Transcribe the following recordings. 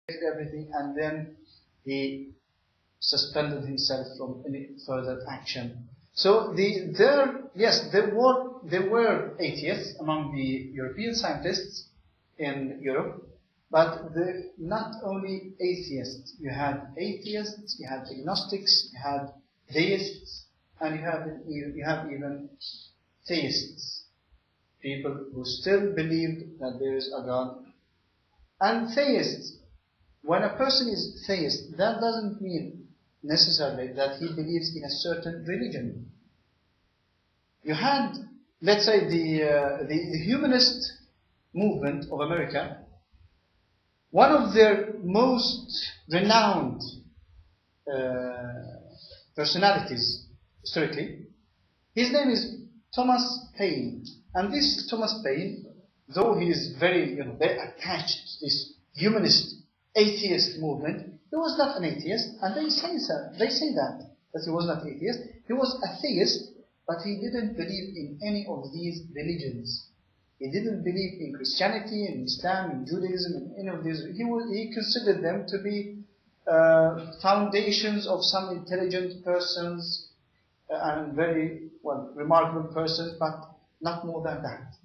everything, and then he suspended himself from any further action. So there were atheists among the European scientists in Europe, but not only atheists. You had atheists, you had agnostics, you had deists, and you have even theists. People who still believed that there is a God. And theists, when a person is theist, that doesn't mean necessarily that he believes in a certain religion. You had, let's say, the humanist movement of America. One of their most renowned personalities historically, his name is Thomas Paine. And this Thomas Paine, though he is very attached to this humanist atheist movement, he was not an atheist, and they say that he was not atheist. He was a theist, but he didn't believe in any of these religions. He didn't believe in Christianity, in Islam, in Judaism, in any of these. He considered them to be foundations of some intelligent persons and very remarkable persons, but not more than that.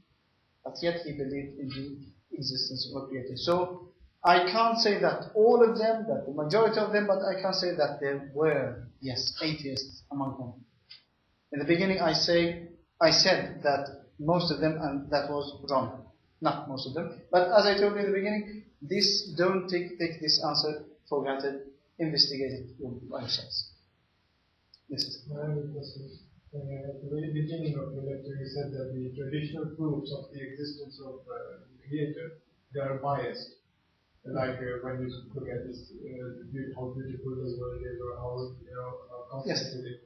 But yet he believed in the existence of a creator. So I can't say that all of them, that the majority of them, but I can say that there were, yes, atheists among them. In the beginning I said that most of them, and that was wrong. Not most of them. But as I told you in the beginning, don't take this answer for granted. Investigate it yourselves. Yes. I have a question. At the very beginning of the lecture, you said that the traditional proofs of the existence of the Creator, they are biased. Like when you look at this, how beautiful this world is, or how concept it is.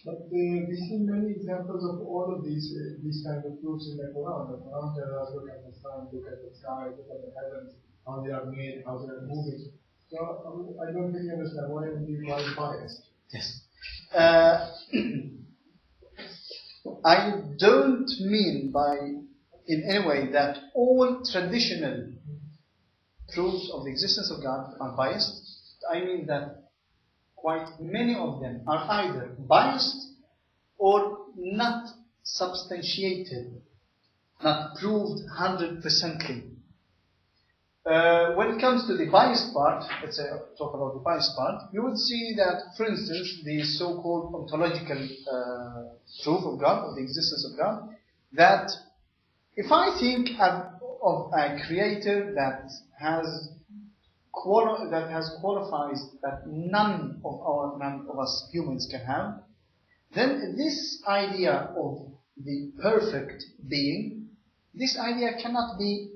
But we see many examples of all of these kind of proofs in the Quran. The Quran tells us, look at the sun, look at the sky, look at the heavens, how they are made, how they are moving. So I don't really understand why would be biased. Yes. I don't mean in any way that all traditional proofs of the existence of God are biased. I mean that quite many of them are either biased or not substantiated, not proved 100%. When it comes to the biased part, let's say talk about the biased part, you would see that, for instance, the so-called ontological proof of God, of the existence of God, that if I think of a creator that has qualifies that none of us humans can have, then this idea of the perfect being, this idea cannot be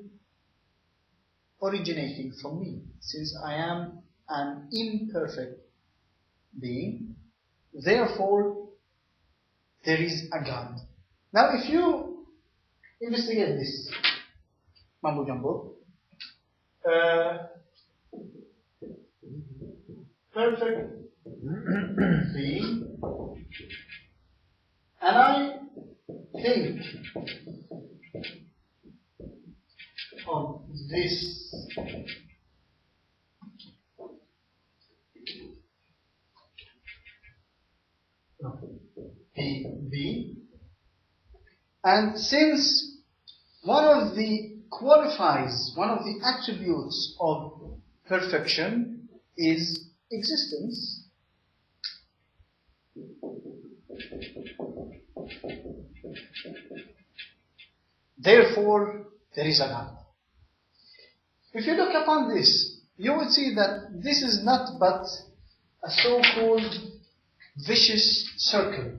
originating from me, since I am an imperfect being. Therefore, there is a God. Now, if you investigate this mambo jumbo, perfect being, and I think of this being, and since one of the attributes of perfection is existence, therefore there is a God. If you look upon this, you would see that this is not but a so-called vicious circle.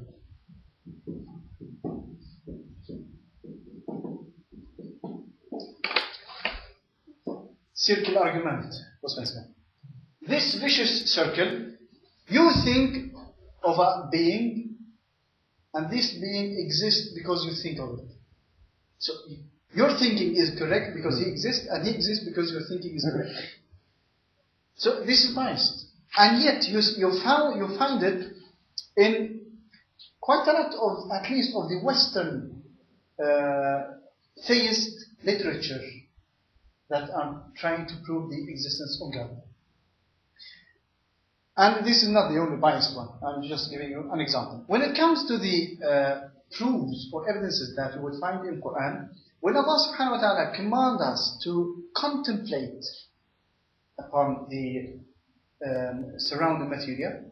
Circle argument. This vicious circle, you think of a being, and this being exists because you think of it. So your thinking is correct because he exists, and he exists because your thinking is correct. So this is biased. And yet you find it in quite a lot of, at least of the Western theist literature. that are trying to prove the existence of God. And this is not the only biased one. I'm just giving you an example. When it comes to the proofs or evidences that you will find in Quran, when Allah subhanahu wa ta'ala commands us to contemplate upon the surrounding material,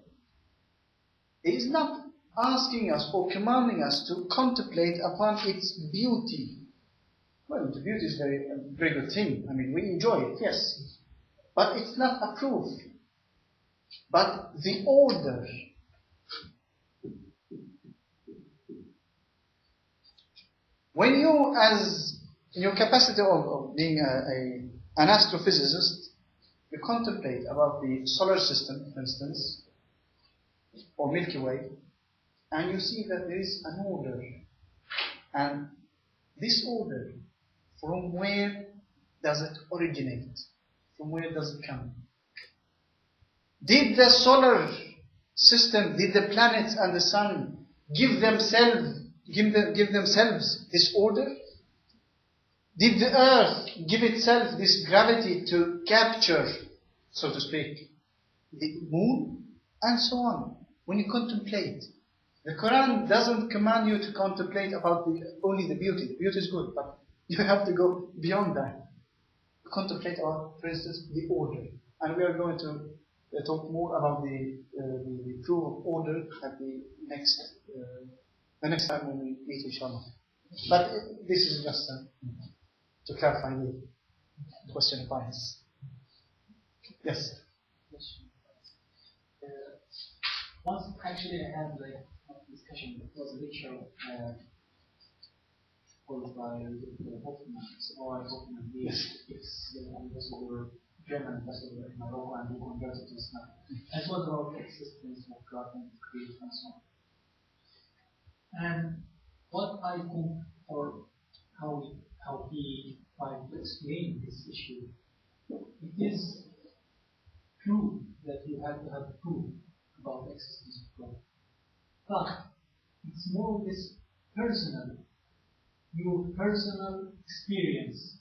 He is not asking us or commanding us to contemplate upon its beauty. Well, the beauty is a very good thing. I mean, we enjoy it, yes. But it's not a proof. But the order. When you, as in your capacity of being an astrophysicist, you contemplate about the solar system, for instance, or Milky Way, and you see that there is an order. And this order, from where does it originate? From where does it come? Did the solar system, did the planets and the sun give themselves this order? Did the earth give itself this gravity to capture, so to speak, the moon? And so on. When you contemplate, the Quran doesn't command you to contemplate about only the beauty. The beauty is good, but you have to go beyond that. Contemplate about, for instance, the order. And we are going to talk more about the proof of order at the next time when we meet, inshallah. But this is just to clarify the question of bias. Yes. Once actually I had like a discussion. It was a lecture called by Hoffman, or Hoffman. It's ambassador, German ambassador in Morocco, and he converted to Islam. And it was about the existence of God and creation and so on. And what I think, or how he tried to explain this issue, it is true that you have to have proof about the existence of God. But it's more this personal, your personal experience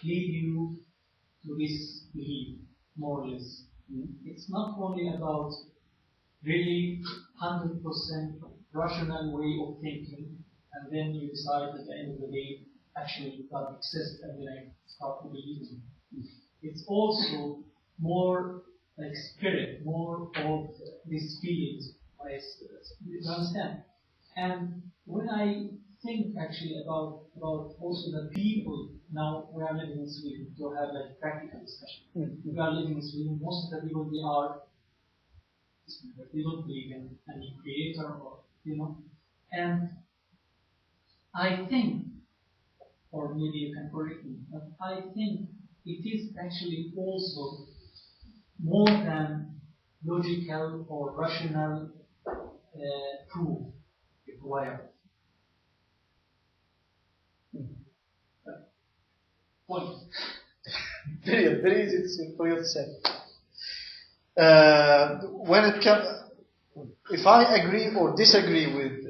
lead you to this belief, more or less. It's not only about really 100% rational way of thinking, and then you decide at the end of the day, actually God exists, and then I start to believe in it. It's also more like spirit, more of these feelings. You understand? And when I think actually about also the people, now we are living in Sweden, to have like practical discussion. We are living in Sweden, most of the people they don't believe in any creator, or and I think, or maybe you can correct me, but I think it is actually also more than logical or rational proof required. Point. Very easy for you to say. When it comes, if I agree or disagree with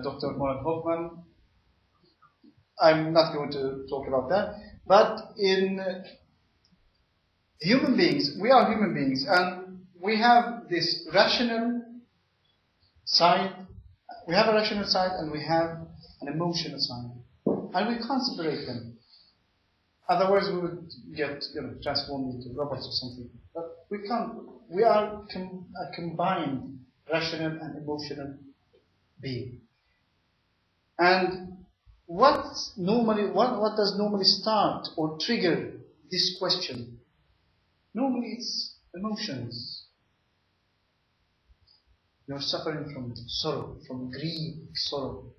Dr. Morad Hoffman, I'm not going to talk about that. But in human beings, we are human beings, and we have this rational side. We have a rational side, and we have an emotional side, and we can't separate them. Otherwise, we would get transformed into robots or something. But we can't. We are a combined rational and emotional being. And what does normally start or trigger this question? Normally, it's emotions. You're suffering from sorrow, from grief, sorrow.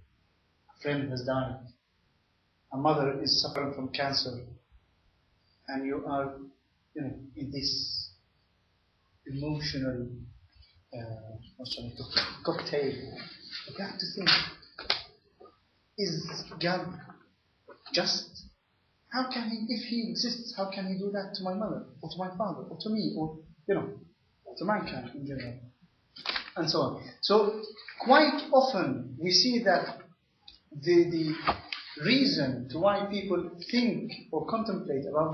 A friend has died. A mother is suffering from cancer. And you are, in this emotional cocktail. You have to think, is God just? How can he, if he exists, how can he do that to my mother, or to my father, or to me, or, to mankind in general, and so on. So, quite often, we see that the reason to why people think or contemplate about